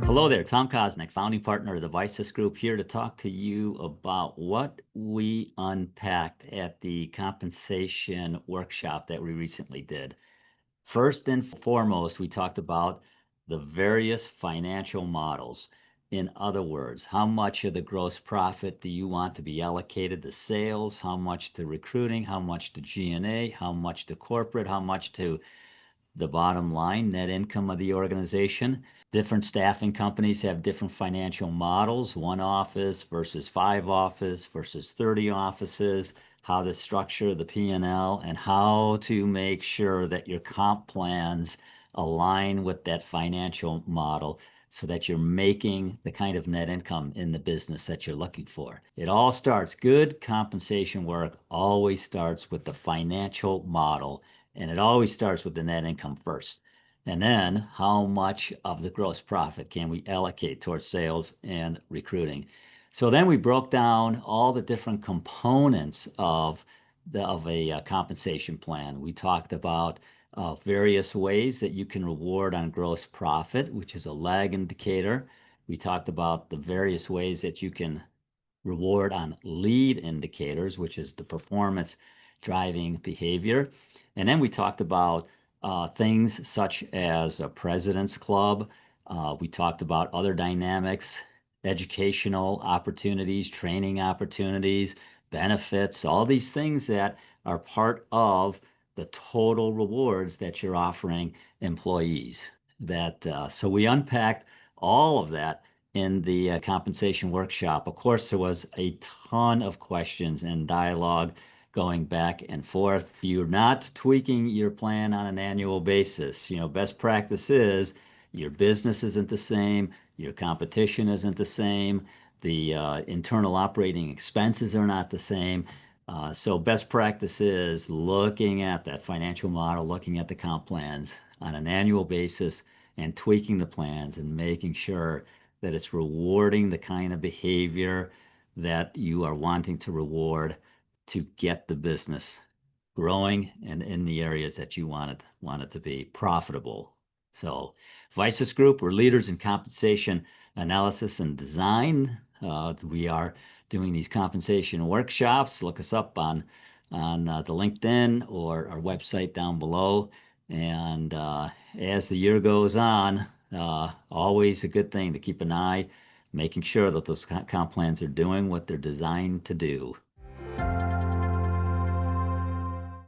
Hello there, Tom Kosnick, founding partner of the Vices Group, here to talk to you about what we unpacked at the compensation workshop that we recently did. First and foremost, we talked about the various financial models. In other words, how much of the gross profit do you want to be allocated to sales? How much to recruiting? How much to G&A? How much to corporate? How much to the bottom line, net income of the organization? Different staffing companies have different financial models, one office versus five office versus 30 offices, how to structure the P&L, and how to make sure that your comp plans align with that financial model so that you're making the kind of net income in the business that you're looking for. It all starts, good compensation work always starts with the financial model, and it always starts with the net income first. And then how much of the gross profit can we allocate towards sales and recruiting? So then we broke down all the different components of a compensation plan. We talked about various ways that you can reward on gross profit, which is a lag indicator. We talked about the various ways that you can reward on lead indicators, which is the performance driving behavior. And then we talked about things such as a president's club. We talked about other dynamics, educational opportunities, training opportunities, benefits, all these things that are part of the total rewards that you're offering employees. So we unpacked all of that in the compensation workshop. Of course, there was a ton of questions and dialogue going back and forth. You're not tweaking your plan on an annual basis. Best practice is your business isn't the same, your competition isn't the same, the internal operating expenses are not the same. So best practice is looking at that financial model, looking at the comp plans on an annual basis and tweaking the plans and making sure that it's rewarding the kind of behavior that you are wanting to reward to get the business growing and in the areas that you want it to be profitable. So Vices Group, we're leaders in compensation analysis and design. We are doing these compensation workshops. Look us up on the LinkedIn or our website down below. And as the year goes on, always a good thing to keep an eye, making sure that those comp plans are doing what they're designed to do.